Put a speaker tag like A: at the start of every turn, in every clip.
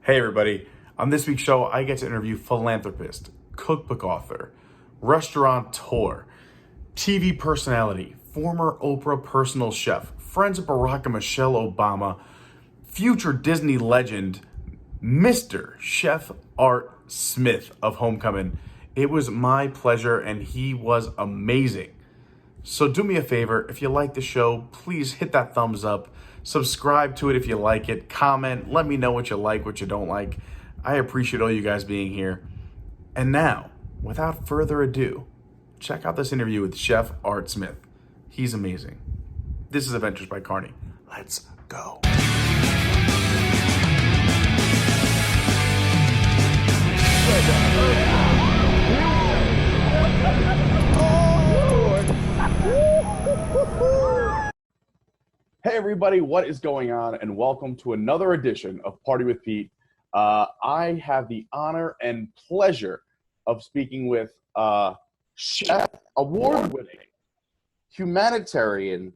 A: Hey everybody, on this week's show, I get to interview philanthropist, cookbook author, restaurateur, TV personality, former Oprah personal chef, friends of Barack and Michelle Obama, future Disney legend, Mr. Chef Art Smith of Homecomin. It was my pleasure and he was amazing. So do me a favor, if you like the show, please hit that thumbs up, subscribe to it if you like it, comment, let me know what you like, what you don't like. I appreciate all you guys being here. And now, without further ado, check out this interview with Chef Art Smith. He's amazing. This is Adventures by Carney. Let's go. Hey everybody, what is going on? And welcome to another edition of Party with Pete. I have the honor and pleasure of speaking with chef, award-winning, humanitarian,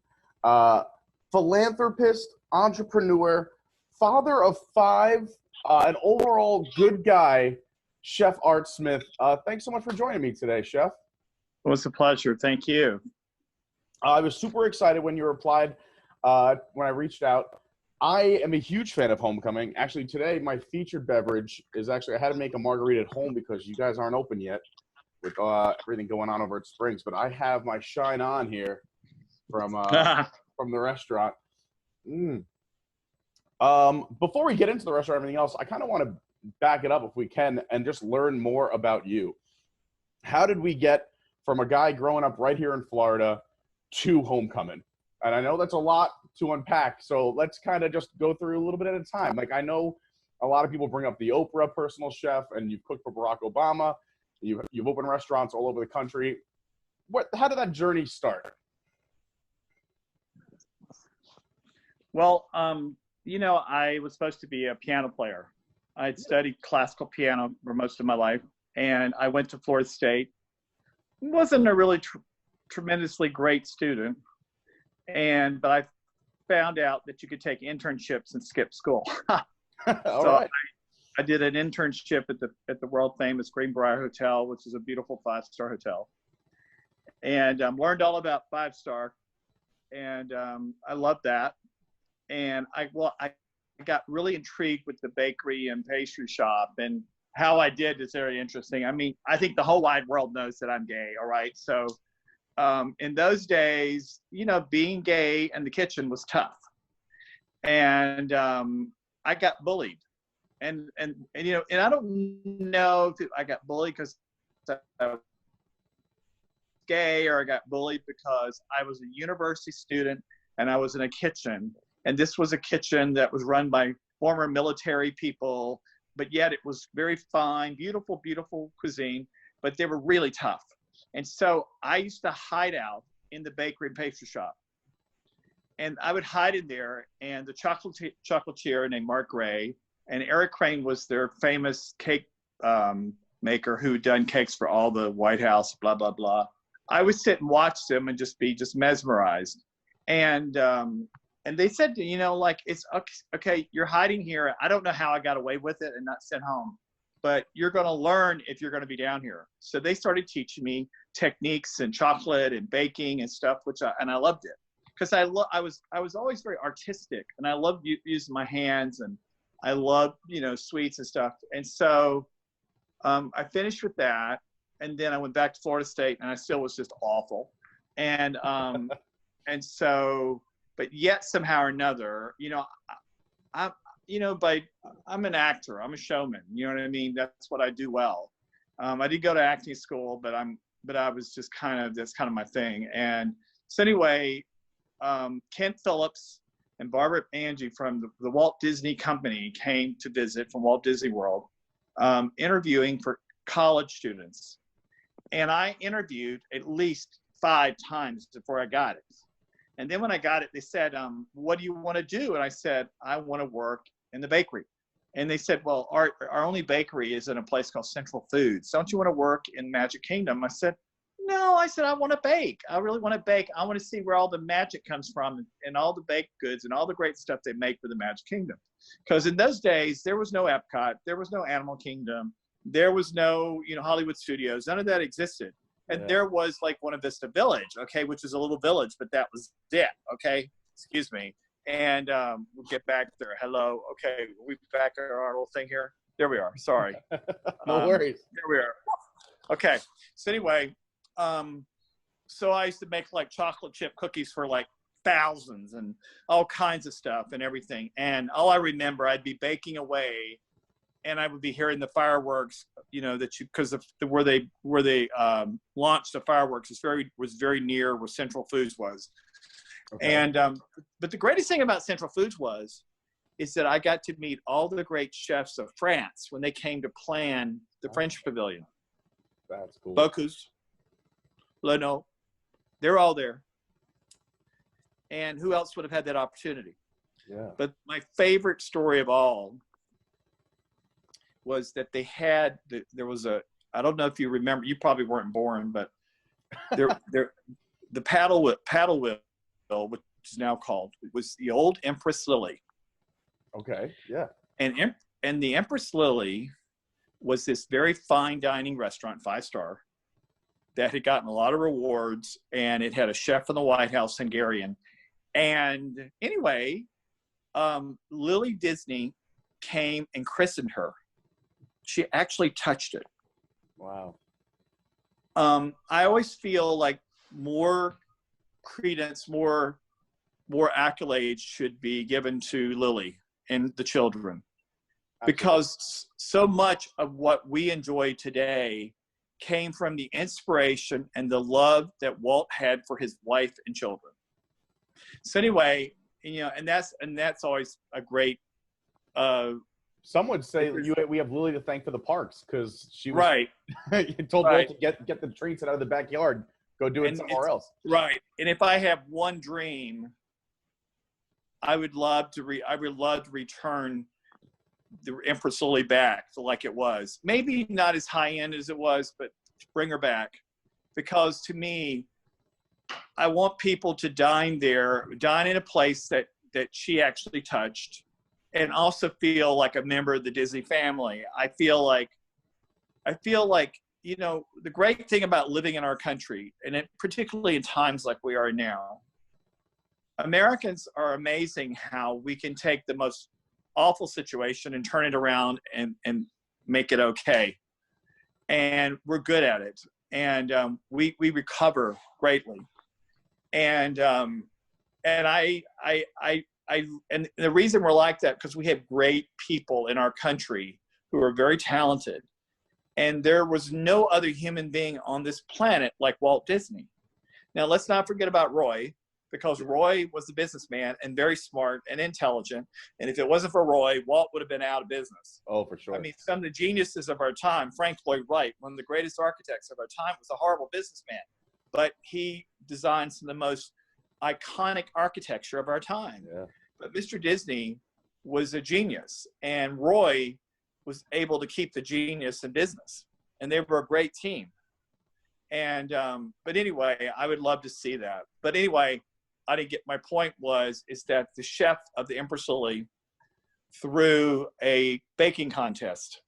A: philanthropist, entrepreneur, father of five, an overall good guy, Chef Art Smith. Thanks so much for joining me today, Chef.
B: Well, it's a pleasure. Thank you.
A: I was super excited when you replied. When I reached out. I am a huge fan of Homecomin. Actually, today my featured beverage is I had to make a margarita at home because you guys aren't open yet with everything going on over at Springs. But I have my Shine On here from the restaurant. Before we get into the restaurant and everything else, I kind of want to back it up if we can and just learn more about you. How did we get from a guy growing up right here in Florida to Homecomin? And I know that's a lot to unpack, so let's kind of just go through a little bit at a time. Like, I know a lot of people bring up the Oprah personal chef, and you've cooked for Barack Obama. You've opened restaurants all over the country. How did that journey start?
B: Well, I was supposed to be a piano player. I'd studied classical piano for most of my life, and I went to Florida State. Wasn't a really tremendously great student. But I found out that you could take internships and skip school.
A: Right.
B: I did an internship at the world famous Greenbrier Hotel, which is a beautiful 5-star hotel, and learned all about 5-star, and I loved that. And I got really intrigued with the bakery and pastry shop, and how I did is very interesting. I mean, I think the whole wide world knows that I'm gay. All right, so. In those days, being gay in the kitchen was tough, and I got bullied, and I don't know if I got bullied because I was gay or I got bullied because I was a university student and I was in a kitchen, and this was a kitchen that was run by former military people, but yet it was very fine, beautiful, beautiful cuisine, but they were really tough. And so I used to hide out in the bakery and pastry shop. And I would hide in there, and the chocolatier named Mark Gray, and Eric Crane was their famous cake maker who had done cakes for all the White House, blah, blah, blah. I would sit and watch them and just be mesmerized. And they said, it's okay, you're hiding here. I don't know how I got away with it and not sent home, but you're going to learn if you're going to be down here. So they started teaching me techniques and chocolate and baking and stuff, and I loved it because I was always very artistic, and I loved using my hands, and I loved sweets and stuff. And so I finished with that, and then I went back to Florida State, and I still was just awful. And so, but yet somehow or another, I'm an actor. I'm a showman. You know what I mean? That's what I do well. I did go to acting school, but I was just that's kind of my thing. And so anyway, Kent Phillips and Barbara Angie from the Walt Disney Company came to visit from Walt Disney World, interviewing for college students. And I interviewed at least 5 times before I got it. And then when I got it, they said, what do you want to do? And I said, I want to work in the bakery. And they said, well, our only bakery is in a place called Central Foods. Don't you want to work in Magic Kingdom? I said, No, I said, I want to bake. I really want to bake. I want to see where all the magic comes from and all the baked goods and all the great stuff they make for the Magic Kingdom. Because in those days, there was no Epcot, there was no Animal Kingdom, there was no, Hollywood Studios. None of that existed. And there was like Buena Vista Village, okay, which is a little village, but that was it, okay? Excuse me. And we'll get back there. Hello. Okay, we back at our little thing here. There we are. Sorry.
C: No worries.
B: There we are. Okay. So anyway, so I used to make like chocolate chip cookies for like thousands and all kinds of stuff and everything. And all I remember, I'd be baking away, and I would be hearing the fireworks. Because where they launched the fireworks was very near where Central Foods was. Okay. And but the greatest thing about Central Foods is that I got to meet all the great chefs of France when they came to plan the French Pavilion.
C: That's cool.
B: Bocuse, Leno, they're all there. And who else would have had that opportunity?
C: Yeah.
B: But my favorite story of all was that they had, there was I don't know if you remember, you probably weren't born, but the paddle wheel, which is now called, was the old Empress Lily.
C: Okay, yeah.
B: And the Empress Lily was this very fine dining restaurant, 5-star, that had gotten a lot of rewards, and it had a chef from the White House, Hungarian. And anyway, Lily Disney came and christened her. She actually touched it.
C: Wow.
B: I always feel like more credence, more accolades should be given to Lily and the children. Absolutely. Because so much of what we enjoy today came from the inspiration and the love that Walt had for his wife and children. So anyway, and that's always a great.
C: Some would say we have Lily to thank for the parks, because she was
B: right.
C: told Walt to get the treats out of the backyard, go do it somewhere else.
B: Right. And if I have one dream, I would love to return the Empress Lily back to like it was. Maybe not as high end as it was, but bring her back. Because to me, I want people to dine in a place that she actually touched, and also feel like a member of the Disney family. I feel like, the great thing about living in our country, and particularly in times like we are now, Americans are amazing how we can take the most awful situation and turn it around and make it okay. And we're good at it. And we recover greatly. And and the reason we're like that, because we have great people in our country who are very talented. And there was no other human being on this planet like Walt Disney. Now, let's not forget about Roy, because Roy was a businessman and very smart and intelligent. And if it wasn't for Roy, Walt would have been out of business.
C: Oh, for sure.
B: I mean, some of the geniuses of our time, Frank Lloyd Wright, one of the greatest architects of our time, was a horrible businessman. But he designed some of the most iconic architecture of our time.
C: Yeah. But
B: Mr. Disney was a genius, and Roy was able to keep the genius in business. And they were a great team. And, but anyway, I would love to see that. But anyway, I didn't get, my point is that the chef of the Empress Lily threw a baking contest.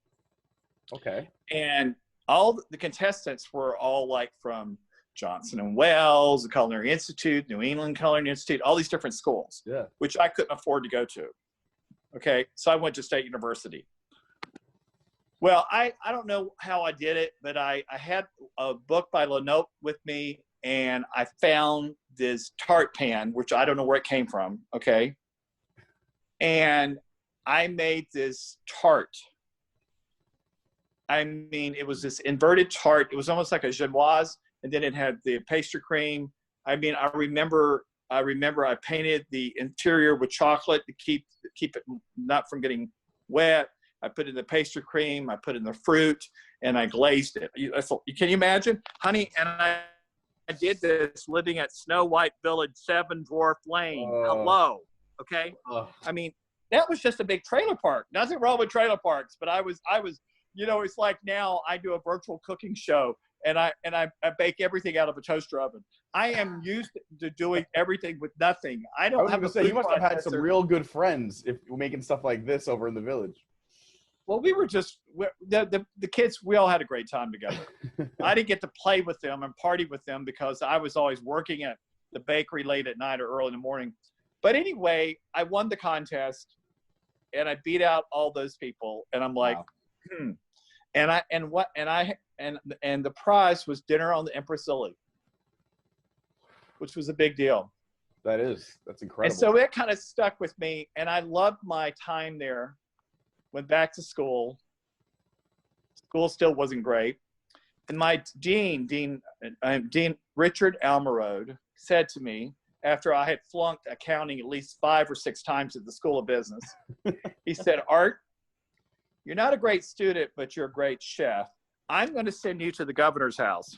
C: Okay.
B: And all the contestants were all like from Johnson and Wales, the Culinary Institute, New England Culinary Institute, all these different schools,
C: yeah,
B: which I couldn't afford to go to. Okay. So I went to State University. Well, I don't know how I did it, but I had a book by Lenote with me, and I found this tart pan, which I don't know where it came from, okay? And I made this tart. I mean, it was this inverted tart. It was almost like a genoise, and then it had the pastry cream. I mean, I remember I painted the interior with chocolate to keep it not from getting wet. I put in the pastry cream, I put in the fruit, and I glazed it. Can you imagine? Honey, and I did this living at Snow White Village, 7 Dwarf Lane. Hello, okay? I mean, that was just a big trailer park. Nothing wrong with trailer parks, but I was, it's like now I do a virtual cooking show, I bake everything out of a toaster oven. I am used to doing everything with nothing. I
C: I
B: don't
C: was
B: have
C: going
B: a
C: to say, you
B: food
C: must have had some
B: processor.
C: real good friends if you're making stuff like this over in the village.
B: Well, we were just the kids. We all had a great time together. I didn't get to play with them and party with them because I was always working at the bakery late at night or early in the morning. But anyway, I won the contest, and I beat out all those people. And I'm like,
C: Wow.
B: and the prize was dinner on the Empress Lily, which was a big deal.
C: That's incredible.
B: And so it kind of stuck with me, and I loved my time there. Went back to school. School still wasn't great. And my Dean Richard Almerode said to me, after I had flunked accounting at least 5 or 6 times at the School of Business, he said, Art, you're not a great student, but you're a great chef. I'm going to send you to the governor's house.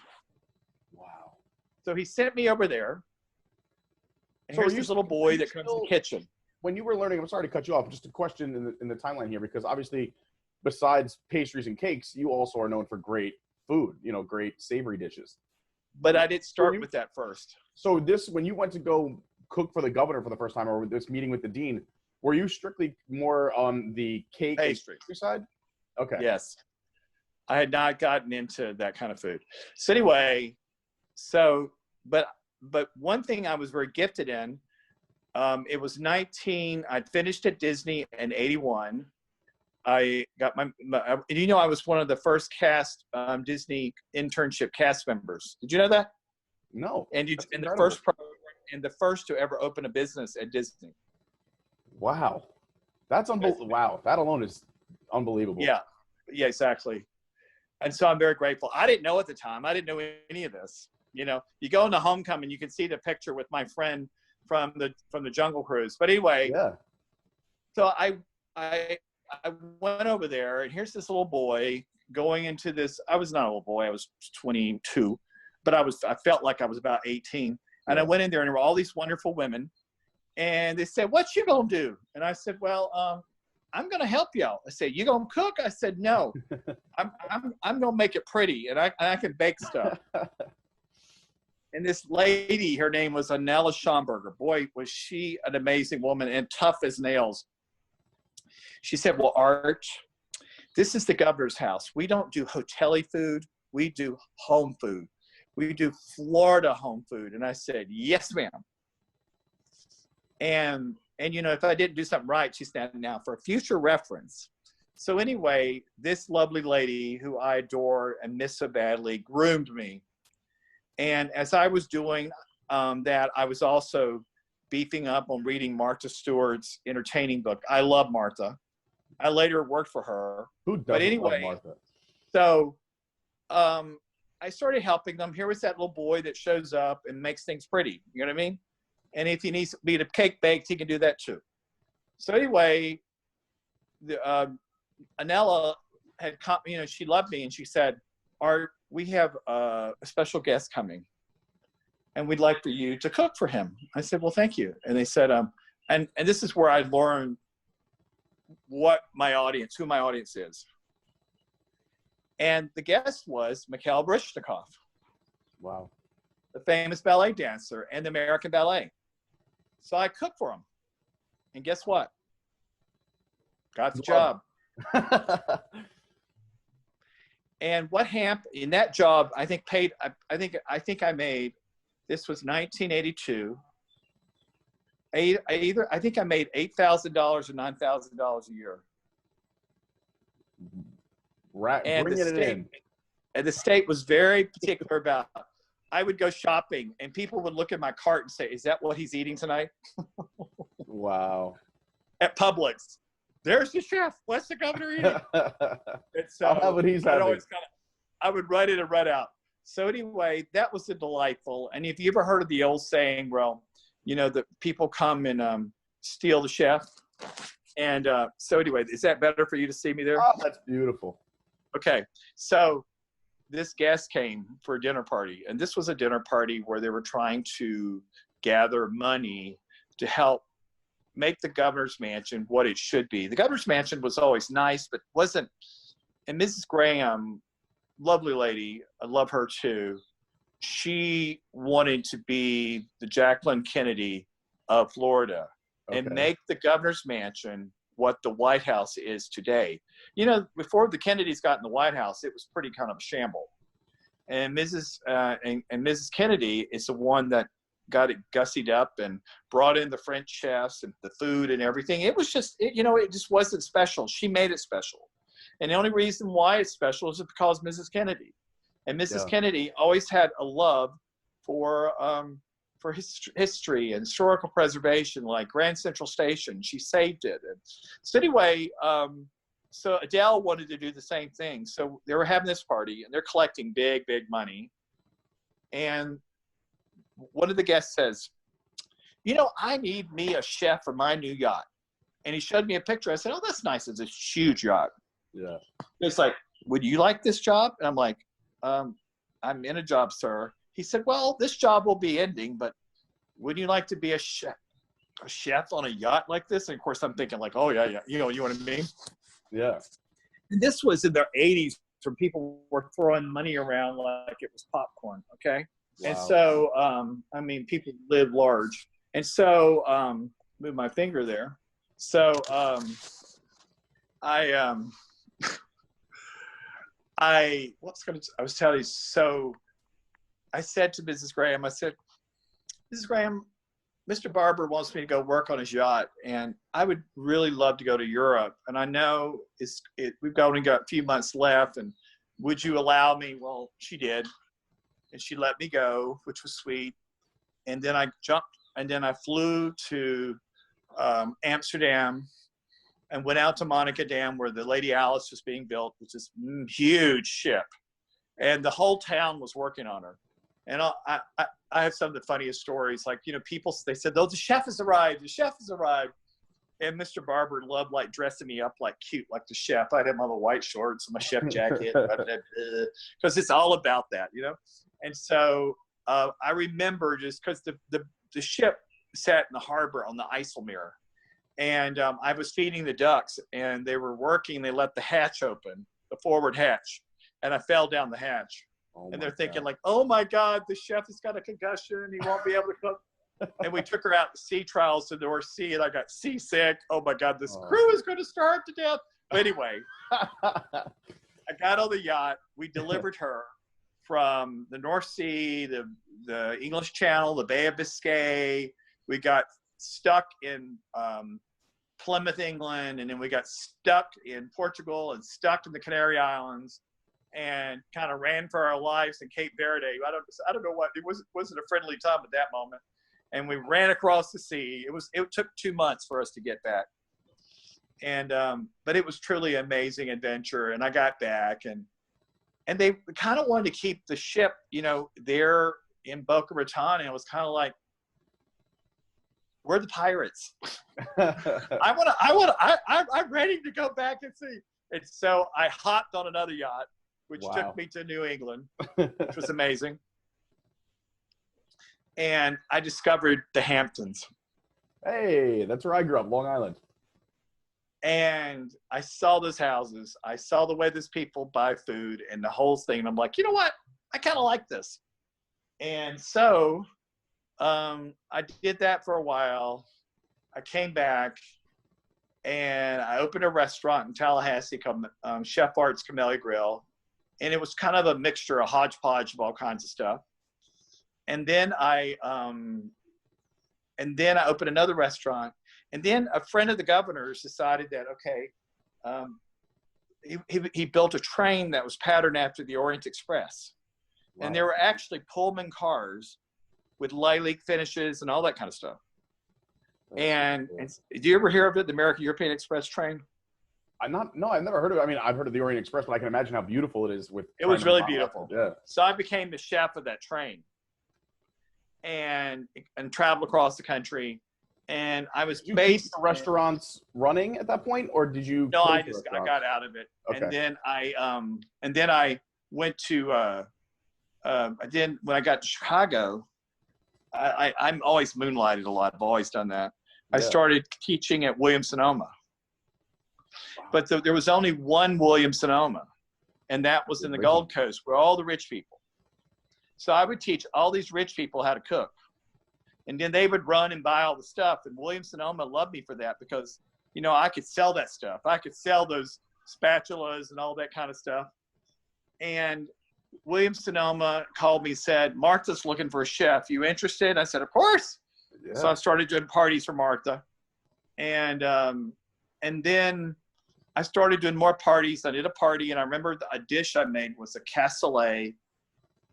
C: Wow.
B: So he sent me over there. And
C: So
B: here's this little boy that comes in the kitchen.
C: When you were learning, I'm sorry to cut you off, just a question in the timeline here, because obviously besides pastries and cakes, you also are known for great food, great savory dishes.
B: But I didn't start with that first.
C: So when you went to go cook for the governor for the first time, or this meeting with the dean, were you strictly more on the cake
B: pastry
C: side? Okay.
B: Yes. I had not gotten into that kind of food. So anyway, but one thing I was very gifted in, it was I'd finished at Disney in 81. I got I was one of the first Disney internship cast members. Did you know that?
C: No.
B: And the first to ever open a business at Disney.
C: Wow. That's unbelievable. Wow. That alone is unbelievable.
B: Yeah, exactly. And so I'm very grateful. I didn't know at the time. I didn't know any of this. You go into Homecomin, you can see the picture with my friend from the Jungle Cruise. But anyway,
C: yeah.
B: So I went over there, and here's this little boy going into this. I was not a little boy. I was 22, but I felt like I was about 18. And I went in there, and there were all these wonderful women, and they said, "What you gonna do?" And I said, "Well, I'm gonna help y'all." I said, "You gonna cook?" I said, "No, I'm gonna make it pretty, and I can bake stuff." And this lady, her name was Anella Schomburger. Boy, was she an amazing woman and tough as nails. She said, "Well, Art, this is the governor's house. We don't do hotel-y food. We do home food. We do Florida home food." And I said, "Yes, ma'am." And if I didn't do something right, she said, "Now for future reference." So anyway, this lovely lady who I adore and miss so badly groomed me. And as I was doing that, I was also beefing up on reading Martha Stewart's entertaining book. I love Martha. I later worked for her.
C: Who doesn't
B: but anyway,
C: love Martha?
B: So I started helping them. Here was that little boy that shows up and makes things pretty. You know what I mean? And if he needs to be a cake baked, he can do that too. So anyway, Anella had come, she loved me, and she said, "Art, we have a special guest coming, and we'd like for you to cook for him." I said, "Well, thank you." And they said, and this is where I learned who my audience is. And the guest was Mikhail Baryshnikov.
C: Wow.
B: The famous ballet dancer and the American Ballet. So I cooked for him. And guess what? Got the job. And what happened in that job, I think I made, this was 1982. I think I made $8,000 or $9,000 a year.
C: Right.
B: And
C: Bringing it in.
B: And the state was very particular about, I would go shopping and people would look at my cart and say, "Is that what he's eating tonight?"
C: Wow.
B: At Publix. "There's the chef. What's the governor eating?" And so
C: I'll have what he's having.
B: I would write it and write out. So anyway, that was a delightful. And if you ever heard of the old saying, well, the people come and steal the chef. And so anyway, is that better for you to see me there?
C: Oh, that's beautiful.
B: Okay. So this guest came for a dinner party. And this was a dinner party where they were trying to gather money to help make the governor's mansion what it should be. The governor's mansion was always nice, but wasn't. And Mrs. Graham lovely lady. I love her too. She wanted to be the Jacqueline Kennedy of Florida and make the governor's mansion what the White House is today. You know, before the Kennedys got in the White House, it was pretty kind of a shamble. And Mrs. Kennedy is the one that got it gussied up and brought in the French chefs and the food and everything. It was just, it just wasn't special. She made it special. And the only reason why it's special is because Mrs. Kennedy. And Mrs. Kennedy always had a love for history and historical preservation, like Grand Central Station. She saved it. And so anyway, so Adele wanted to do the same thing. So they were having this party and they're collecting big, big money. And one of the guests says, I need me a chef for my new yacht. And he showed me a picture. I said, oh, that's nice. It's a huge yacht. Yeah. It's like, would you like this job? And I'm like, I'm in a job, sir. He said, well, this job will be ending, but would you like to be a chef on a yacht like this? And of course I'm thinking like, oh yeah. You know what I mean? Yeah. And this was in the 80s when people were throwing money around like it was popcorn. Okay. Wow. And so, people live large. And so, move my finger there. So, I was telling you, so I said to Mrs. Graham, Mrs. Graham, Mr. Barber wants me to go work on his yacht, and I would really love to go to Europe. And I know we've only got a few months left, and would you allow me? Well, she did, and she let me go, which was sweet. And then I flew to Amsterdam and went out to Monaco Dam where the Lady Alice was being built, which is a huge ship. And the whole town was working on her. And I have some of the funniest stories. Like, people, they said, oh, the chef has arrived. The chef has arrived. And Mr. Barber loved like dressing me up like cute, like the chef. I'd have my little white shorts and my chef jacket, because it's all about that, And so I remember just because the ship sat in the harbor on the IJsselmeer. And I was feeding the ducks, and they were working. They let the hatch open, the forward hatch, and I fell down the hatch. And they're thinking like, oh my God, the chef has got a concussion. He won't be able to cook. And we took her out to sea trials to the North Sea, and I got seasick. Oh my God, this crew is going to starve to death. But anyway, I got on the yacht. We delivered her from the North Sea, the English Channel, the Bay of Biscay. We got stuck in Plymouth, England, and then we got stuck in Portugal and stuck in the Canary Islands, and kind of ran for our lives in Cape Verde. I don't know what it was. It wasn't a friendly time at that moment, and we ran across the sea. It took 2 months for us to get back, and but it was truly an amazing adventure. And I got back, and they kind of wanted to keep the ship, there in Boca Raton. And it was kind of like, we're the pirates. I'm ready to go back and see. And so I hopped on another yacht, which took me to New England, which was amazing. And I discovered the Hamptons.
C: Hey, that's where I grew up, Long Island.
B: And I saw those houses. I saw the way these people buy food and the whole thing. And I'm like, you know what? I kind of like this. And so I did that for a while. I came back and I opened a restaurant in Tallahassee called Chef Art's Camellia Grill. And it was kind of a mixture, a hodgepodge of all kinds of stuff. And then I opened another restaurant. And then a friend of the governor's decided that, he built a train that was patterned after the Orient Express. Wow. And there were actually Pullman cars with lilac finishes and all that kind of stuff. And do you ever hear of it, the American European Express train?
C: No, I've never heard of it. I mean, I've heard of the Orient Express, but I can imagine how beautiful it is.
B: It was really beautiful. Yeah. So I became the chef of that train and traveled across the country. And I was based
C: the restaurants running at that point, or did you?
B: No, I got out of it. Okay. And then I went to when I got to Chicago, I'm always moonlighted a lot. I've always done that. Yeah. I started teaching at Williams-Sonoma. Wow. But there was only one Williams-Sonoma. And that was in the Gold Coast where all the rich people. So I would teach all these rich people how to cook. And then they would run and buy all the stuff. And Williams-Sonoma loved me for that because, you know, I could sell that stuff. I could sell those spatulas and all that kind of stuff. And Williams-Sonoma called me, said, Martha's looking for a chef. You interested? I said, of course. Yeah. So I started doing parties for Martha. And then I started doing more parties. I did a party, and I remember a dish I made was a cassoulet.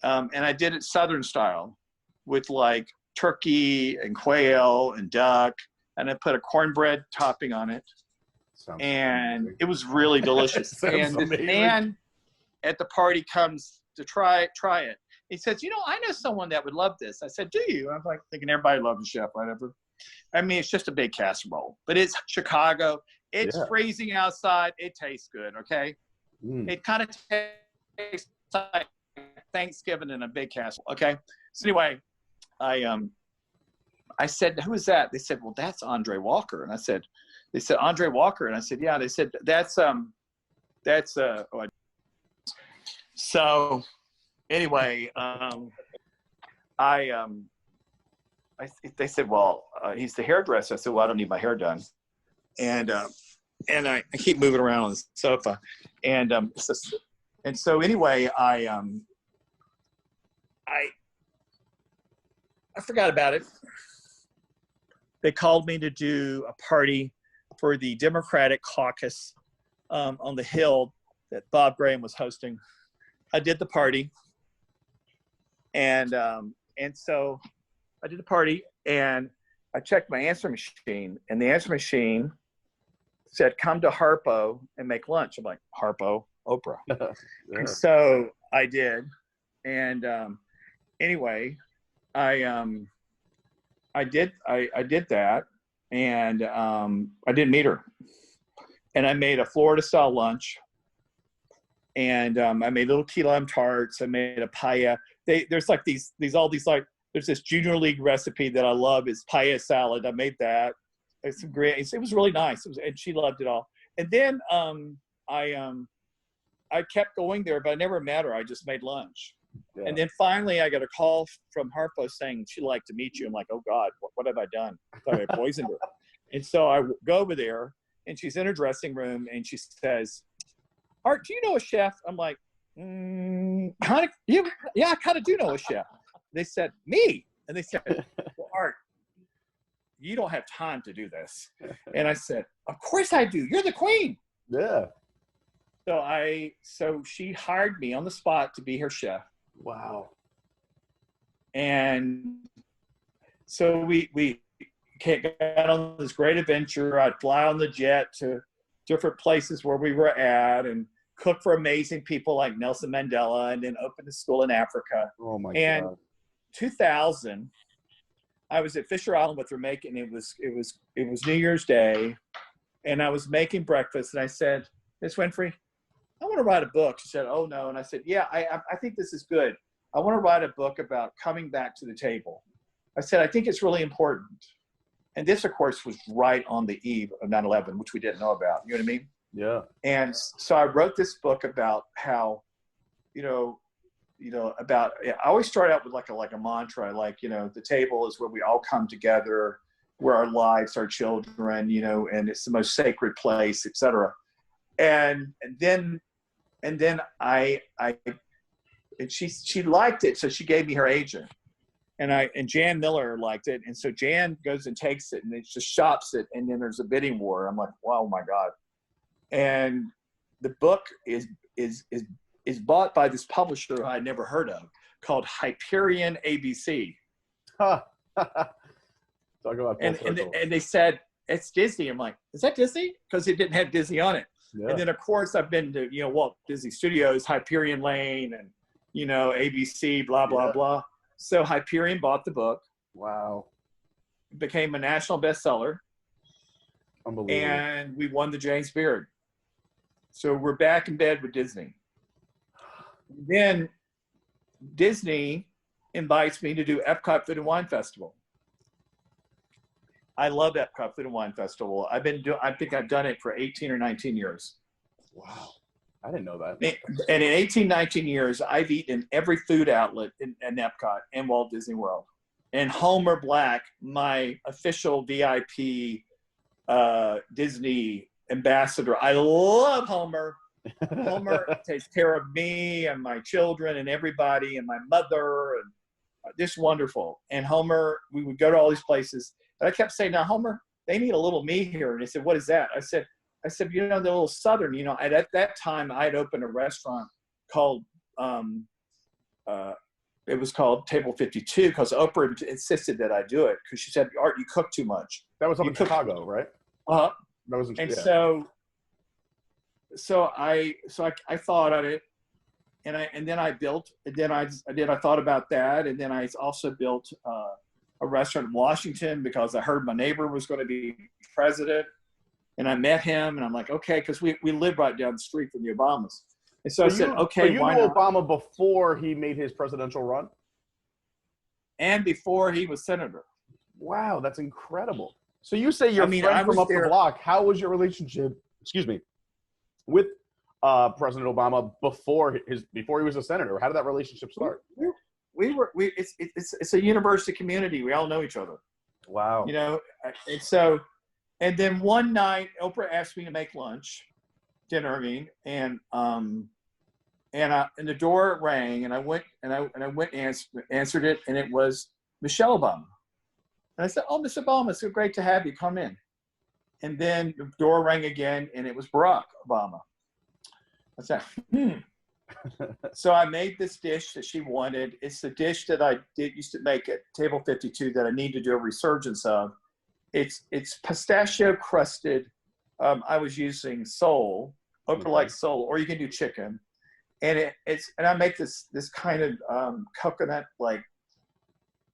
B: And I did it Southern style with like turkey and quail and duck. And I put a cornbread topping on it. And amazing. It was really delicious. And this man at the party comes to try it. He says, you know, I know someone that would love this. I said, do you? I'm like thinking everybody loves a chef, whatever. I mean, it's just a big casserole, but it's Chicago. It's freezing outside. It tastes good. Okay. It kind of tastes like Thanksgiving in a big casserole. Okay. So anyway, I said, who is that? They said, well, that's Andre Walker. And they said, Andre Walker. And I said, yeah. They said, so anyway, they said, well, he's the hairdresser. I said, well, I don't need my hair done. And I keep moving around on the sofa. And so anyway, I forgot about it. They called me to do a party for the Democratic caucus on the Hill that Bob Graham was hosting. I did the party. And so I did the party, and I checked my answer machine, and the answer machine said, come to Harpo and make lunch. I'm like, Harpo, Oprah. And so I did. And anyway, I did that, and I didn't meet her. And I made a Florida style lunch, and I made little key lime tarts. I made a paella. There's like these like, there's this junior league recipe that I love. It's paella salad. I made that. It's some great. It was really nice. And she loved it all. And then I kept going there, but I never met her. I just made lunch. Yeah. And then finally, I got a call from Harpo saying she'd like to meet you. I'm like, oh God, what have I done? I thought I poisoned her. And so I go over there, and she's in her dressing room, and she says, Art, do you know a chef? I'm like, kind of, yeah, I kind of do know a chef. They said, me. And they said, well, Art, you don't have time to do this. And I said, of course I do. You're the queen.
C: Yeah.
B: So she hired me on the spot to be her chef.
C: Wow.
B: And so we got on this great adventure. I'd fly on the jet to different places where we were at and cook for amazing people like Nelson Mandela, and then open a school in Africa.
C: Oh my
B: and
C: God.
B: 2000, I was at Fisher Island with her making, it was New Year's Day, and I was making breakfast, and I said, Miss Winfrey, I want to write a book. She said, oh no. And I said, yeah, I think this is good. I want to write a book about coming back to the table. I said, I think it's really important. And this, of course, was right on the eve of 9/11, which we didn't know about. You know what I mean?
C: Yeah.
B: And so I wrote this book about how, about, I always start out with like a mantra, like, the table is where we all come together, where our lives, our children, and it's the most sacred place, et cetera. And then she liked it. So she gave me her agent, and Jan Miller liked it. And so Jan goes and takes it, and it just shops it. And then there's a bidding war. I'm like, wow, oh my God. And the book is bought by this publisher who I'd never heard of, called Hyperion ABC.
C: Huh. Talk about
B: and they said, it's Disney. I'm like, is that Disney? Because it didn't have Disney on it. Yeah. And then, of course, I've been to, Walt Disney Studios, Hyperion Lane, and, ABC, blah, blah, blah. So Hyperion bought the book.
C: Wow.
B: It became a national bestseller.
C: Unbelievable.
B: And we won the James Beard. So we're back in bed with Disney. Then Disney invites me to do Epcot Food and Wine Festival. I love Epcot Food and Wine Festival. I think I've done it for 18 or 19 years.
C: Wow. I didn't know that.
B: And in 18, 19 years, I've eaten in every food outlet in Epcot and Walt Disney World. And Homer Black, my official VIP Disney ambassador. I love Homer. Homer takes care of me and my children and everybody and my mother, and just wonderful. And Homer, we would go to all these places. And I kept saying, now, Homer, they need a little me here. And he said, what is that? I said, you know, the little Southern, you know, at that time I'd opened a restaurant called, it was called Table 52 because Oprah insisted that I do it because she said, Art, you cook too much.
C: That was up in Chicago, right?
B: Uh-huh.
C: That was in,
B: and
C: yeah.
B: so I thought of it, and then I thought about that, and then I also built a restaurant in Washington because I heard my neighbor was going to be president, and I met him, and I'm like, okay, because we lived right down the street from the Obamas, and so I said, okay,
C: you
B: why
C: knew
B: not?
C: Obama before he made his presidential run,
B: and before he was senator.
C: Wow, that's incredible. So you say your friend from up the block. How was your relationship? Excuse me, with President Obama before he was a senator? How did that relationship start?
B: It's a university community. We all know each other.
C: Wow.
B: You know, and then one night Oprah asked me to make dinner. I mean, and the door rang, and I went and answered it, and it was Michelle Obama. And I said, "Oh, Miss Obama, it's so great to have you. Come in." And then the door rang again, and it was Barack Obama. I said, So I made this dish that she wanted. It's the dish that I used to make at Table 52 that I need to do a resurgence of. It's pistachio crusted. I was using sole. Oprah likes sole, or you can do chicken. And I make this kind of coconut like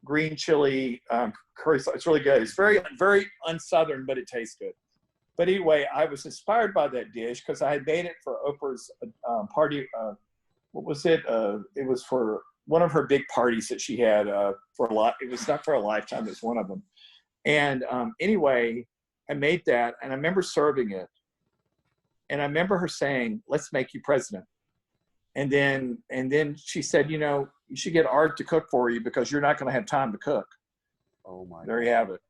B: green chili curry sauce. It's really good. It's very, very unsouthern, but it tastes good. But anyway, I was inspired by that dish because I had made it for Oprah's party. What was it? It was for one of her big parties that she had for a lot. It was not for a lifetime. It was one of them. And anyway, I made that, and I remember serving it. And I remember her saying, "Let's make you president." And then she said, "You know, you should get Art to cook for you because you're not going to have time to cook."
C: Oh my!
B: There you have it.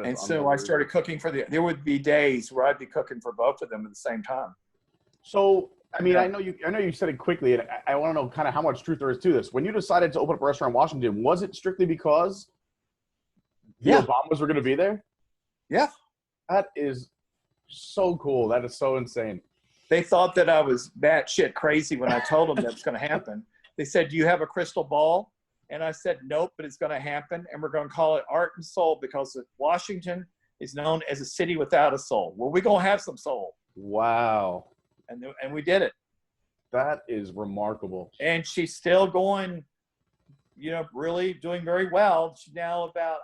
B: And so I started cooking there would be days where I'd be cooking for both of them at the same time.
C: So, I mean, I know you said it quickly, and I want to know kind of how much truth there is to this. When you decided to open up a restaurant in Washington, was it strictly because the Obamas were going to be there?
B: Yeah.
C: That is so cool. That is so insane.
B: They thought that I was batshit crazy when I told them that was going to happen. They said, "Do you have a crystal ball?" And I said, "Nope, but it's going to happen. And we're going to call it Art and Soul because Washington is known as a city without a soul." Well, we're going to have some soul.
C: Wow.
B: And we did it.
C: That is remarkable.
B: And she's still going, you know, really doing very well. She's now about,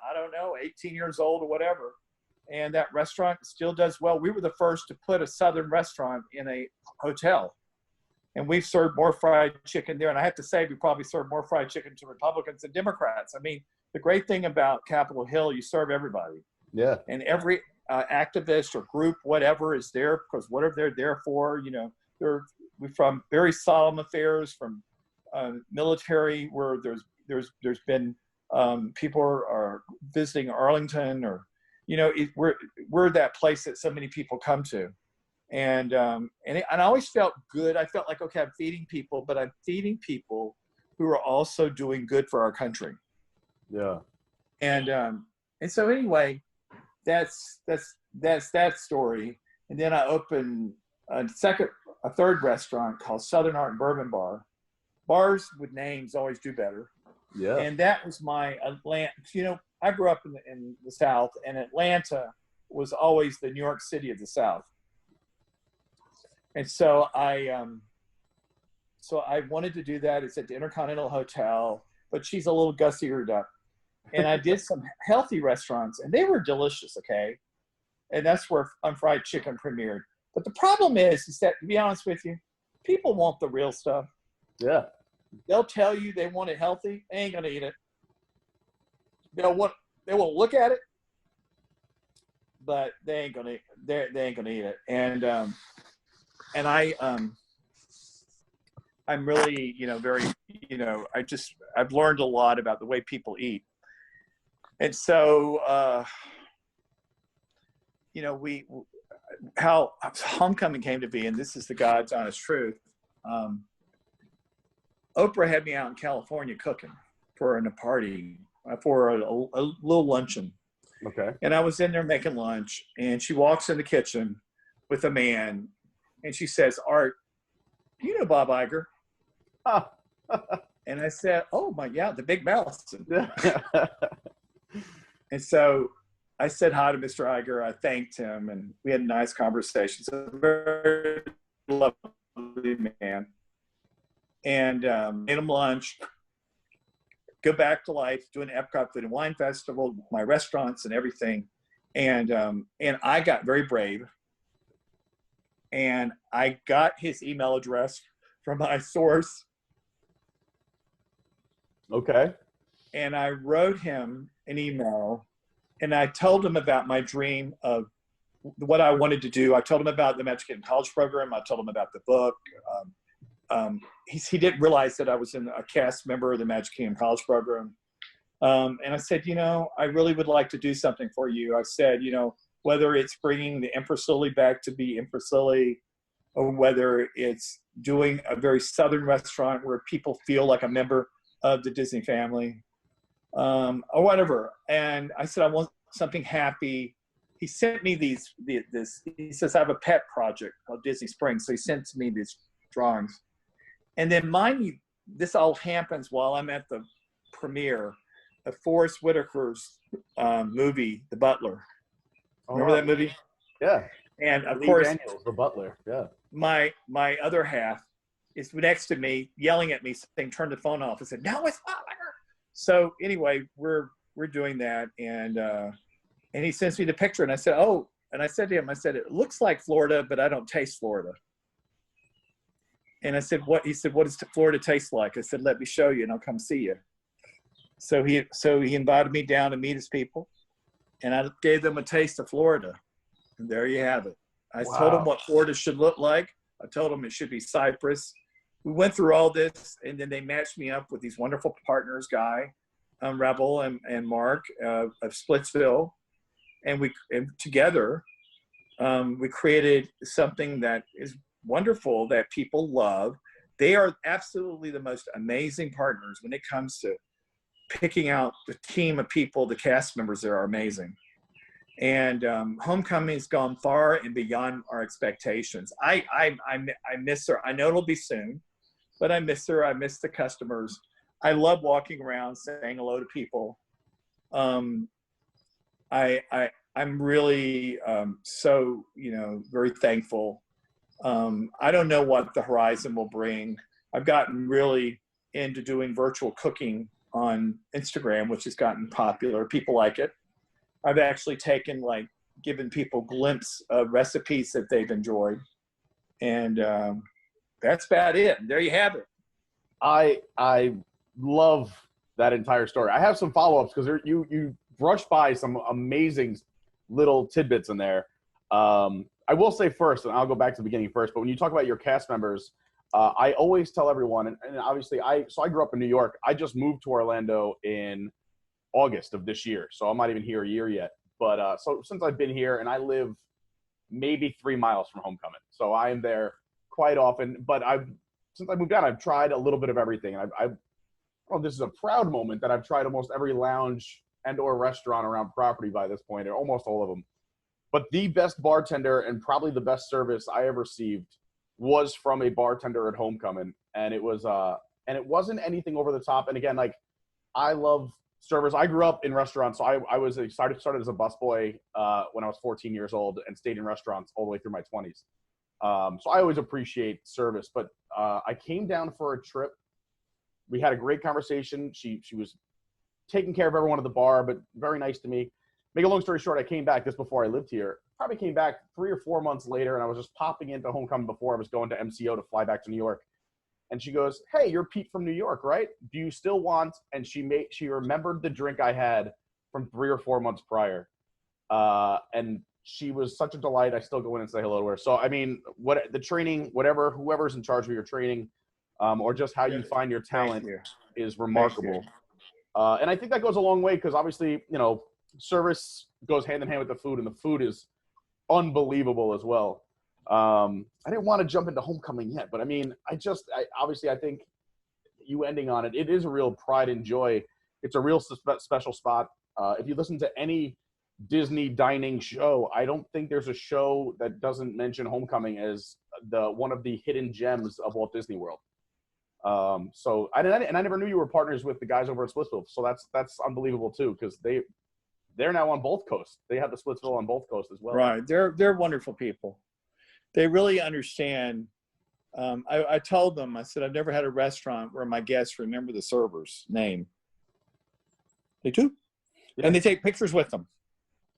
B: 18 years old or whatever. And that restaurant still does well. We were the first to put a Southern restaurant in a hotel. And we've served more fried chicken there. And I have to say, we probably serve more fried chicken to Republicans than Democrats. I mean, the great thing about Capitol Hill, you serve everybody.
C: Yeah.
B: And every activist or group, whatever, is there because whatever they're there for, you know, they're from very solemn affairs, from military, where there's been people are visiting Arlington, or, you know, we're that place that so many people come to. And I always felt good. I felt like, okay, I'm feeding people, but I'm feeding people who are also doing good for our country.
C: Yeah.
B: And so anyway, that's that story. And then I opened a third restaurant called Southern Art and Bourbon Bar. Bars with names always do better.
C: Yeah.
B: And that was my Atlanta. You know, I grew up in the South, and Atlanta was always the New York City of the South. And so I wanted to do that. It's at the Intercontinental Hotel, but she's a little gussier up. And I did some healthy restaurants, and they were delicious, okay? And that's where Unfried Chicken premiered. But the problem is that, to be honest with you, people want the real stuff.
C: Yeah.
B: They'll tell you they want it healthy. They ain't going to eat it. They won't look at it, but they ain't going to eat it. And I'm really, very, I've learned a lot about the way people eat. And so, how Homecoming came to be, and this is the God's honest truth. Oprah had me out in California cooking for a party, for a little luncheon.
C: Okay.
B: And I was in there making lunch, and she walks in the kitchen with a man, and she says, "Art, you know Bob Iger?" And I said, "Oh yeah, the big mouth." And so I said hi to Mr. Iger. I thanked him, and we had a nice conversation. So a very lovely man. And made him lunch. Go back to life, doing Epcot Food and Wine Festival, my restaurants and everything. And I got very brave. And I got his email address from my source.
C: Okay.
B: And I wrote him an email, and I told him about my dream of what I wanted to do. I told him about the Magic Kingdom College program. I told him about the book. He didn't realize that I was a cast member of the Magic Kingdom College program. And I said, I really would like to do something for you. I said, whether it's bringing the Empress Lily back to be Empress Lily, or whether it's doing a very Southern restaurant where people feel like a member of the Disney family, or whatever. And I said, I want something happy. He sent me he says, I have a pet project called Disney Springs. So he sent me these drawings. And then mind you, this all happens while I'm at the premiere of Forrest Whitaker's movie, The Butler. Remember that movie?
C: Yeah.
B: And of
C: Lee
B: course,
C: Daniels, The Butler. Yeah.
B: My other half is next to me, yelling at me, saying, "Turn the phone off." I said, "No, it's Butler." So anyway, we're doing that, and he sends me the picture, and I said, "Oh," and I said to him, I said, "It looks like Florida, but I don't taste Florida." And I said, "What?" He said, "What does Florida taste like?" I said, "Let me show you, and I'll come see you." So he invited me down to meet his people, and I gave them a taste of Florida, and there you have it. I told them what Florida should look like. I told them it should be Cypress. We went through all this, and then they matched me up with these wonderful partners, Guy, Rebel, and Mark of Splitsville, and together we created something that is wonderful that people love. They are absolutely the most amazing partners when it comes to picking out the team of people. The cast members there are amazing. And Homecoming has gone far and beyond our expectations. I miss her. I know it'll be soon, but I miss her. I miss the customers. I love walking around saying hello to people. I'm really so very thankful. I don't know what the horizon will bring. I've gotten really into doing virtual cooking on Instagram, which has gotten popular. People like it. I've actually given people glimpse of recipes that they've enjoyed. And that's about it. And there you have it.
C: I love that entire story. I have some follow-ups because you brushed by some amazing little tidbits in there. I will say first, and I'll go back to the beginning first, but when you talk about your cast members, I always tell everyone, and obviously I grew up in New York. I just moved to Orlando in August of this year, so I'm not even here a year yet. But so since I've been here, and I live maybe 3 miles from Homecomin, so I am there quite often. But since I moved down, I've tried a little bit of everything, and this is a proud moment that I've tried almost every lounge and/or restaurant around property by this point, or almost all of them. But the best bartender and probably the best service I ever received was from a bartender at Homecomin, and it wasn't anything over the top. And again, I love servers. I grew up in restaurants, so I started as a busboy when I was 14 years old and stayed in restaurants all the way through my 20s. So I always appreciate service. But I came down for a trip. We had a great conversation. She was taking care of everyone at the bar, but very nice to me. Make a long story short, I came back just before I lived here. Probably came back 3 or 4 months later, and I was just popping into Homecoming before I was going to MCO to fly back to New York. And she goes, "Hey, you're Pete from New York, right? Do you still want?" And she remembered the drink I had from 3 or 4 months prior. And she was such a delight. I still go in and say hello to her. So, I mean, what the training, whoever's in charge of your training, or just how you find your talent is remarkable. And I think that goes a long way because obviously, you know, service goes hand in hand with the food, and the food is unbelievable as well. I didn't want to jump into Homecoming yet, but I mean, I think you ending on it, it is a real pride and joy. It's a real special spot. If you listen to any Disney dining show, I don't think there's a show that doesn't mention Homecoming as one of the hidden gems of Walt Disney World. So I never knew you were partners with the guys over at Splitsville. So that's unbelievable too, because they're now on both coasts. They have the Splitsville on both coasts as well.
B: Right. They're wonderful people. They really understand. I told them, I said, I've never had a restaurant where my guests remember the server's name. They do. Yeah. And they take pictures with them.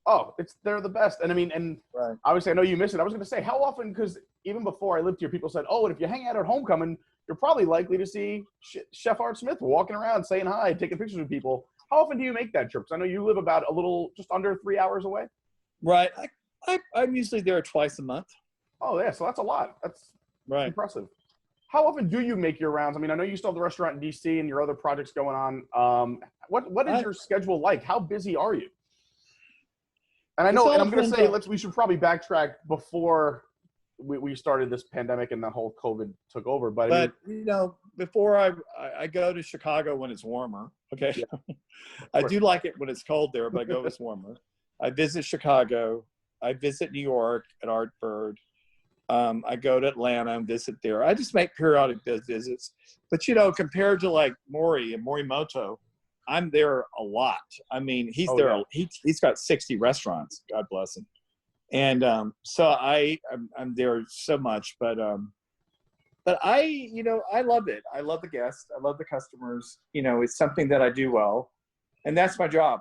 C: Oh, they're the best. And I mean, right. Obviously I know you miss it. I was going to say, how often, because even before I lived here, people said, oh, and if you hang out at Homecoming, you're probably likely to see Chef Art Smith walking around saying hi, taking pictures with people. How often do you make that trip? Because I know you live about just under 3 hours away. Right.
B: I'm usually there twice a month.
C: Oh, yeah. So that's a lot. That's
B: right.
C: Impressive. How often do you make your rounds? I mean, I know you still have the restaurant in D.C. and your other projects going on. What is your schedule like? How busy are you? And I know, and I'm going to say, we should probably backtrack before we started this pandemic and the whole COVID took over. But
B: you know, before I go to Chicago when it's warmer. Okay. Yeah. I do like it when it's cold there, but I go when it's warmer. I visit Chicago. I visit New York at Artbird. I go to Atlanta and visit there. I just make periodic visits. But, you know, compared to like Mori and Morimoto, I'm there a lot. I mean, he's there. Yeah. He's got 60 restaurants. God bless him. And so I'm there so much. But I love it. I love the guests. I love the customers. You know, it's something that I do well. And that's my job.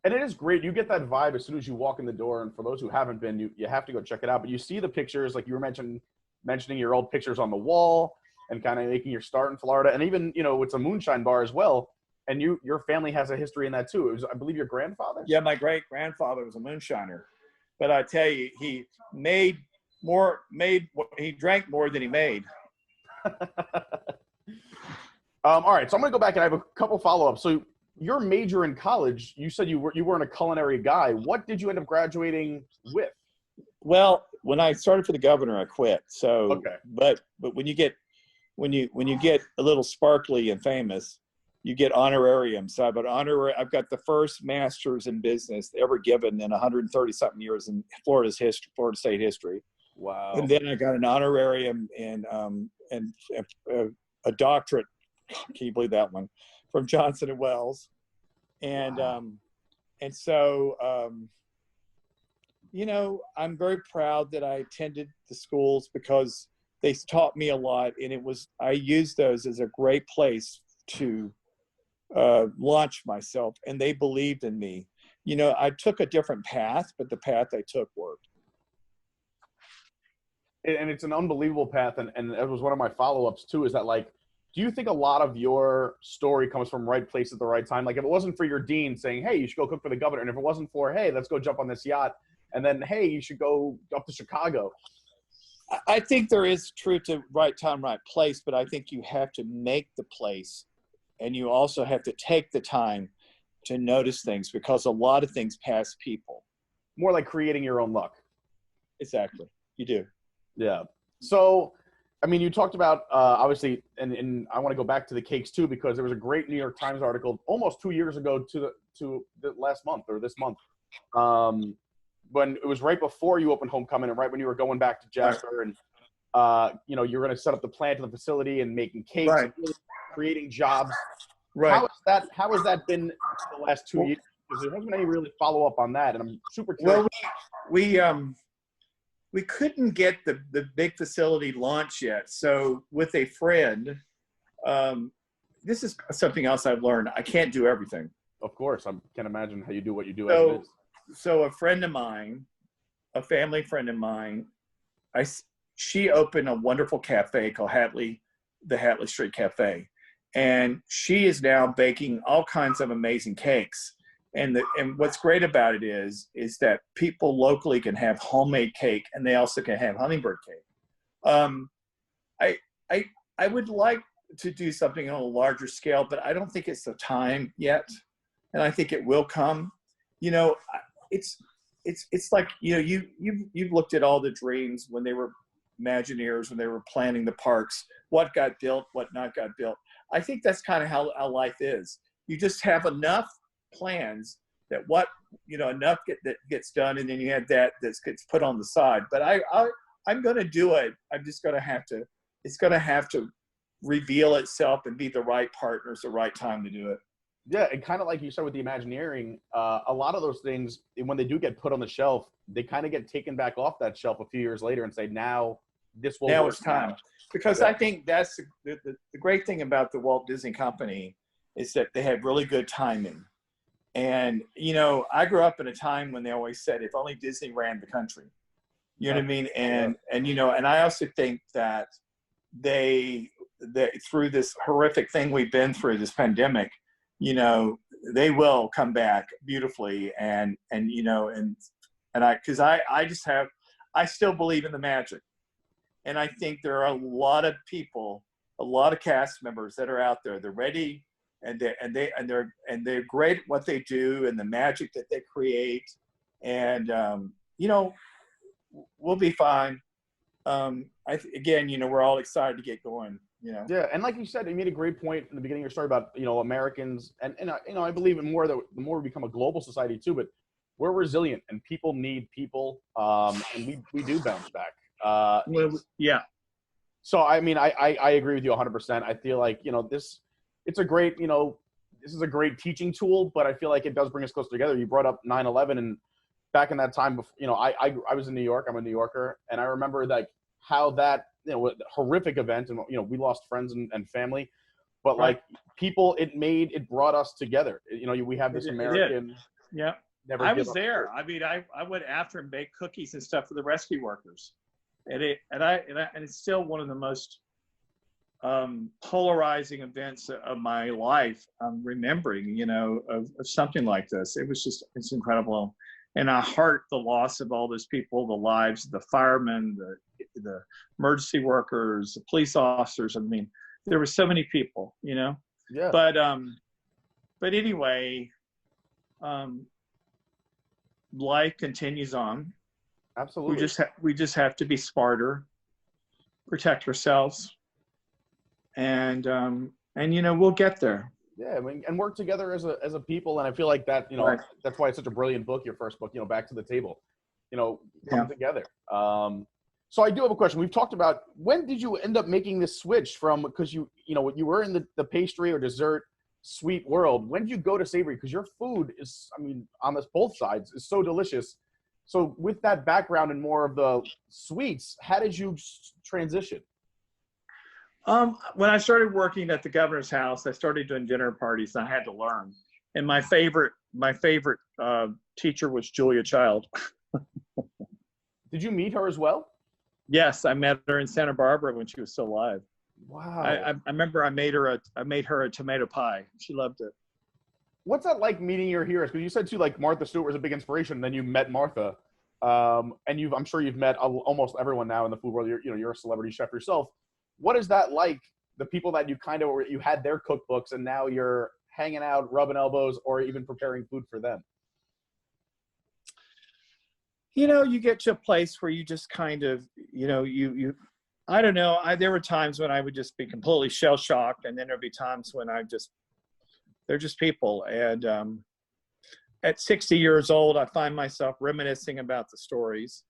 C: And it is great. You get that vibe as soon as you walk in the door. And for those who haven't been, you have to go check it out. But you see the pictures, like you were mentioning your old pictures on the wall and kind of making your start in Florida. And even, you know, it's a Moonshine bar as well. And your family has a history in that too. It was, I believe, your grandfather?
B: Yeah, my great-grandfather was a moonshiner. But I tell you, he drank more than he made.
C: All right, so I'm going to go back and I have a couple follow-ups. So your major in college, you said you weren't a culinary guy. What did you end up graduating with?
B: Well, when I started for the governor, I quit. So,
C: okay.
B: But when you get a little sparkly and famous, you get honorarium. So I've got the first master's in business ever given in 130 something years in Florida State history.
C: Wow.
B: And then I got an honorarium and a doctorate. Can you believe that one? From Johnson and Wells. And, wow. And so, you know, I'm very proud that I attended the schools because they taught me a lot. And I used those as a great place to launch myself, and they believed in me. You know, I took a different path, but the path I took worked.
C: And it's an unbelievable path. And it was one of my follow-ups too, is that, like, do you think a lot of your story comes from right place at the right time? Like, if it wasn't for your dean saying, hey, you should go cook for the governor, and if it wasn't for, hey, let's go jump on this yacht, and then, hey, you should go up to Chicago.
B: I think there is truth to right time, right place, but I think you have to make the place. And you also have to take the time to notice things, because a lot of things pass people.
C: More like creating your own luck.
B: Exactly. You do.
C: Yeah. So, I mean, you talked about, obviously, and I want to go back to the cakes too, because there was a great New York Times article almost 2 years ago to the last month or this month, when it was right before you opened Homecomin and right when you were going back to Jasper, and, you know, you're going to set up the plant and the facility and making cakes.
B: Right.
C: And creating jobs.
B: Right.
C: How has that been the last 2 years? Because there hasn't been any really follow up on that, and I'm super curious.
B: Well, we couldn't get the big facility launch yet. So with a friend, this is something else I've learned. I can't do everything.
C: Of course, I can't imagine how you do what you do. As it is.
B: So a friend of mine, a family friend of mine, she opened a wonderful cafe called the Hatley Street Cafe. And she is now baking all kinds of amazing cakes. And what's great about it is that people locally can have homemade cake, and they also can have hummingbird cake. I would like to do something on a larger scale, but I don't think it's the time yet. And I think it will come. You know, it's like, you know, you've looked at all the dreams when they were Imagineers, when they were planning the parks, what got built, what not got built. I think that's kind of how life is. You just have enough plans that enough that gets done, and then you have that gets put on the side. But I'm going to do it. I'm just going to have to. It's going to have to reveal itself and be the right partners, the right time to do it.
C: Yeah, and kind of like you said with the Imagineering, a lot of those things, when they do get put on the shelf, they kind of get taken back off that shelf a few years later and say, now this will work.
B: Now it's time. Because I think that's the great thing about the Walt Disney Company is that they have really good timing. And, you know, I grew up in a time when they always said, if only Disney ran the country. You know what I mean? And you know, and I also think that they through this horrific thing we've been through, this pandemic, you know, they will come back beautifully. And you know, and I still believe in the magic. And I think there are a lot of people, a lot of cast members that are out there. They're ready, and they're great at what they do and the magic that they create. And you know, we'll be fine. Again, you know, we're all excited to get going. You know.
C: Yeah, and like you said, you made a great point in the beginning of your story about, you know, Americans, and you know, I believe in more that the more we become a global society too, but we're resilient and people need people, and we do bounce back.
B: Yeah.
C: So I mean, I agree with you 100%. I feel like, you know, it's a great, you know, this is a great teaching tool, but I feel like it does bring us closer together. You brought up 9/11, and back in that time, you know, I was in New York. I'm a New Yorker, and I remember like how that, you know, horrific event, and you know, we lost friends and family, but like people, it brought us together. You know, we have this American.
B: Yeah. I was there. I mean, I went after and baked cookies and stuff for the rescue workers, and it's still one of the most polarizing events of my life. I'm remembering, you know, of something like this. It's incredible. And I heart the loss of all those people, the lives of the firemen, the emergency workers, the police officers. I mean, there were so many people, you know.
C: Yeah.
B: But anyway, life continues on.
C: Absolutely.
B: We just have to be smarter, protect ourselves, and you know, we'll get there.
C: Yeah, I mean, and work together as a people, and I feel like that, you know,
B: Right.
C: That's why it's such a brilliant book, your first book, you know, Back to the Table, you know, come together. So I do have a question. We've talked about, when did you end up making this switch from, because you know, you were in the pastry or dessert sweet world. When did you go to savory? Because your food is, I mean, on both sides is so delicious. So with that background and more of the sweets, how did you transition?
B: When I started working at the governor's house, I started doing dinner parties, and I had to learn. And my favorite teacher was Julia Child.
C: Did you meet her as well?
B: Yes, I met her in Santa Barbara when she was still alive.
C: Wow.
B: I remember I made her a tomato pie. She loved it.
C: What's that like, meeting your heroes? Because you said too, like Martha Stewart was a big inspiration. Then you met Martha, and I'm sure you've met almost everyone now in the food world. You're a celebrity chef yourself. What is that like? The people that you had their cookbooks, and now you're hanging out, rubbing elbows, or even preparing food for them.
B: You know, you get to a place where you just kind of, you know, I don't know. There were times when I would just be completely shell shocked, and then there'd be times when they're just people. And at 60 years old, I find myself reminiscing about the stories.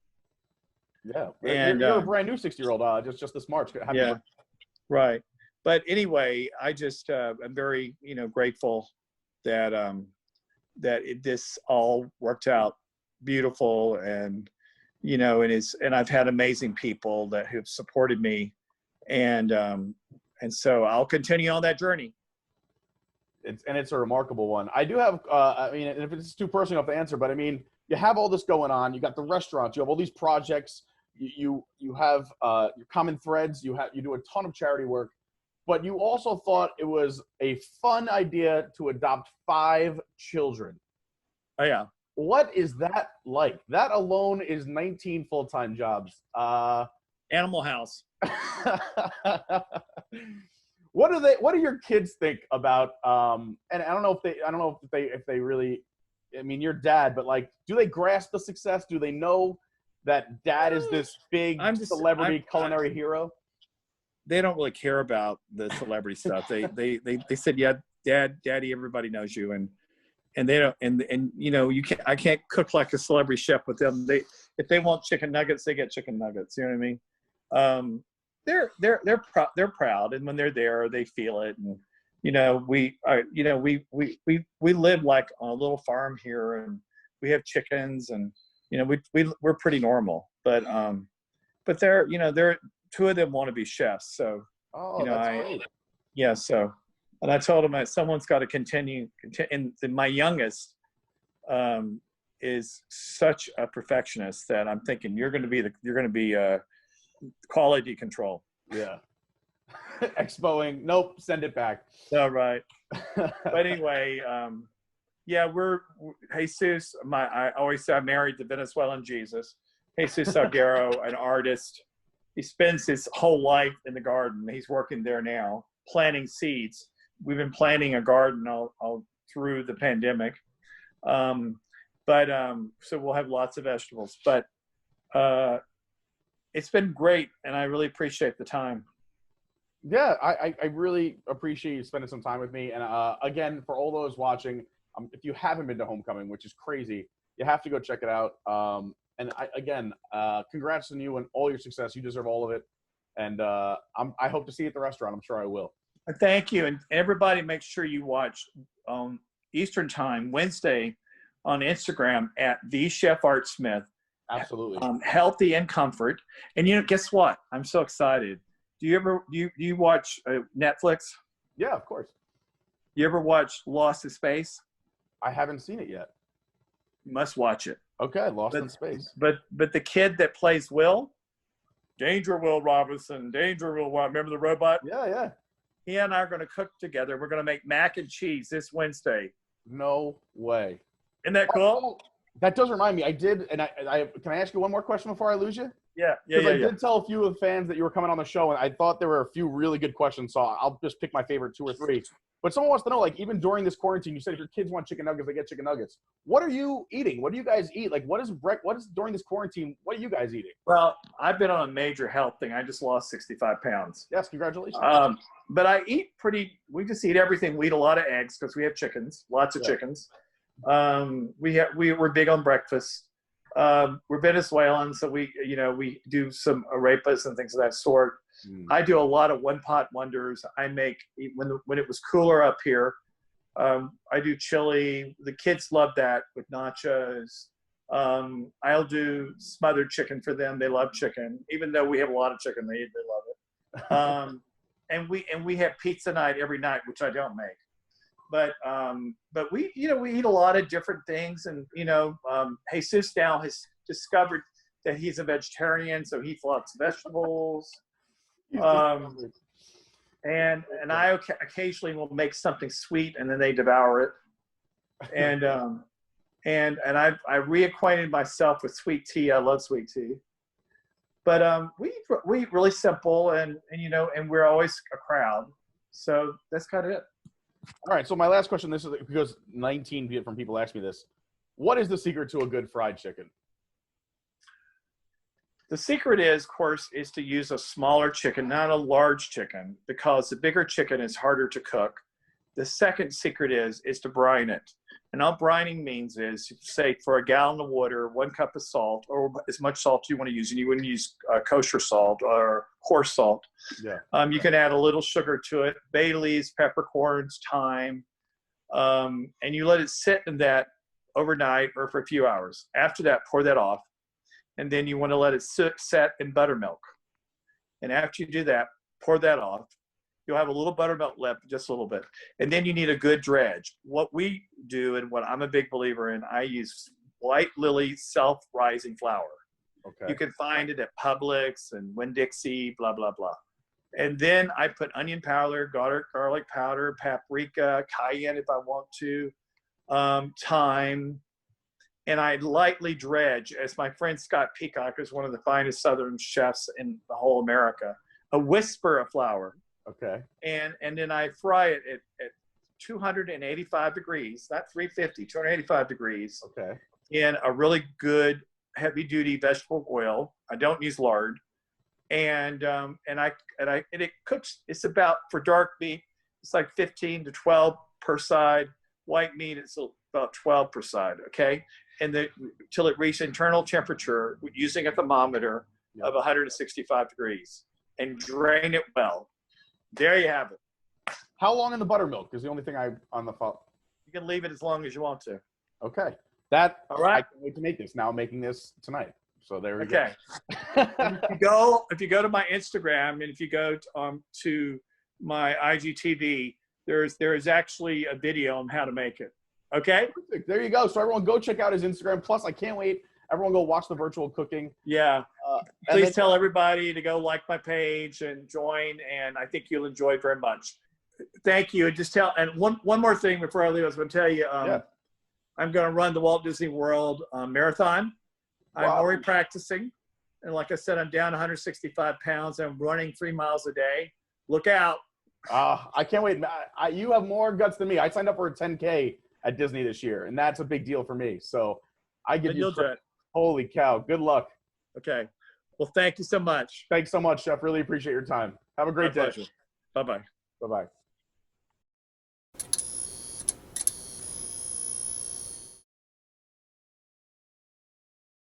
C: Yeah,
B: and
C: you're a brand new 60-year-old. Just this March.
B: Yeah, right. But anyway, I just I'm very, you know, grateful that this all worked out beautiful, and you know, and I've had amazing people that have supported me, and so I'll continue on that journey.
C: It's a remarkable one. I do have, I mean, and if it's too personal, you have to answer, but I mean, you have all this going on. You got the restaurants. You have all these projects. You have your common threads. You do a ton of charity work, but you also thought it was a fun idea to adopt 5 children.
B: Oh yeah.
C: What is that like? That alone is 19 full-time jobs.
B: Animal House.
C: What do your kids think about and I don't know if they really, I mean, you're dad, but like, do they grasp the success? Do they know that dad is this big celebrity culinary hero?
B: They don't really care about the celebrity stuff. They said, yeah, daddy, everybody knows you. And they don't, and you know, I can't cook like a celebrity chef with them. If they want chicken nuggets, they get chicken nuggets. You know what I mean? They're proud. And when they're there, they feel it. And, you know, we live like on a little farm here, and we have chickens, and, you know, we're pretty normal, but they're, you know, two of them want to be chefs. So, you know,
C: that's great.
B: Yeah. So, and I told them that someone's got to continue. And my youngest is such a perfectionist that I'm thinking you're going to be quality control.
C: Yeah. Expoing. Nope. Send it back.
B: All right. But anyway, yeah, Jesus. I always say I married the Venezuelan Jesus. Jesus Salguero, an artist. He spends his whole life in the garden. He's working there now, planting seeds. We've been planting a garden all through the pandemic. So we'll have lots of vegetables, but it's been great, and I really appreciate the time.
C: Yeah, I really appreciate you spending some time with me. And again, for all those watching, if you haven't been to Homecomin, which is crazy, you have to go check it out. And congrats on you and all your success. You deserve all of it. And I hope to see you at the restaurant. I'm sure I will.
B: Thank you. And everybody, make sure you watch Eastern Time, Wednesday, on Instagram at @TheChefArtSmith.
C: Absolutely.
B: Healthy and comfort. And you know, guess what? I'm so excited. Do you watch Netflix?
C: Yeah, of course.
B: You ever watch Lost in Space?
C: I haven't seen it yet.
B: You must watch it.
C: Okay, Lost in Space.
B: But the kid that plays Will, Danger Will Robinson, Danger Will, remember the robot?
C: Yeah.
B: He and I are going to cook together. We're going to make mac and cheese this Wednesday.
C: No way.
B: Isn't that cool?
C: That does remind me. I did, and I can I ask you one more question before I lose you?
B: Yeah.
C: Because I did tell a few of the fans that you were coming on the show, and I thought there were a few really good questions, so I'll just pick my favorite 2 or 3. But someone wants to know, like, even during this quarantine, you said if your kids want chicken nuggets, they get chicken nuggets. What are you eating? What do you guys eat? Like, what is during this quarantine? What are you guys eating?
B: Well, I've been on a major health thing. I just lost 65 pounds.
C: Yes, congratulations.
B: But I eat we just eat everything. We eat a lot of eggs because we have chickens, lots of chickens. We're big on breakfast. We're Venezuelan, so we do some arepas and things of that sort. I do a lot of one-pot wonders. I make, when it was cooler up here, I do chili. The kids love that with nachos. I'll do smothered chicken for them. They love chicken. Even though we have a lot of chicken, they love it. And we have pizza night every night, which I don't make. But we eat a lot of different things. And, Jesus now has discovered that he's a vegetarian, so he eats lots of vegetables. And I occasionally will make something sweet, and then they devour it. And I reacquainted myself with sweet tea. I love sweet tea. But we eat really simple, and we're always a crowd. So that's kind of it.
C: All right. So my last question, this is because 19 different people ask me this. What is the secret to a good fried chicken?
B: The secret is, of course, is to use a smaller chicken, not a large chicken, because the bigger chicken is harder to cook. The second secret is to brine it. And all brining means is, say, for a gallon of water, 1 cup of salt, or as much salt you want to use. And you wouldn't use kosher salt or coarse salt.
C: Yeah.
B: You can add a little sugar to it, bay leaves, peppercorns, thyme, and you let it sit in that overnight or for a few hours. After that, pour that off. And then you want to let it set in buttermilk. And after you do that, pour that off. You'll have a little buttermilk left, just a little bit. And then you need a good dredge. What we do, and what I'm a big believer in, I use White Lily self-rising flour.
C: Okay.
B: You can find it at Publix and Winn-Dixie, blah, blah, blah. And then I put onion powder, garlic powder, paprika, cayenne if I want to, thyme, and I lightly dredge, as my friend Scott Peacock is one of the finest Southern chefs in the whole America, a whisper of flour.
C: Okay.
B: And then I fry it at 285 degrees, not 350, 285 degrees.
C: Okay.
B: In a really good heavy duty vegetable oil. I don't use lard. And it cooks. It's about, for dark meat, it's like 15 to 12 per side. White meat, it's about 12 per side. Okay, and till it reaches internal temperature using a thermometer of 165 degrees, and drain it well. There you have it.
C: How long in the buttermilk is the only thing on the phone.
B: You can leave it as long as you want to.
C: Okay.
B: All right.
C: I can't wait to make this. Now I'm making this tonight. So there we
B: go. If you go to my Instagram and if you go to my IGTV, there is actually a video on how to make it. Okay.
C: Perfect. There you go. So everyone go check out his Instagram. Plus, I can't wait. Everyone go watch the virtual cooking.
B: Yeah. Please tell everybody to go like my page and join. And I think you'll enjoy it very much. Thank you. And one more thing before I leave, I was going to tell you, I'm going to run the Walt Disney World marathon. I'm already practicing. And like I said, I'm down 165 pounds. I'm running 3 miles a day. Look out.
C: I can't wait. You have more guts than me. I signed up for a 10K at Disney this year, and that's a big deal for me. So I give you credit. Holy cow. Good luck.
B: Okay. Well, thank you so much.
C: Thanks so much, Chef. Really appreciate your time. Have a great day.
B: Bye-bye.
C: Bye-bye.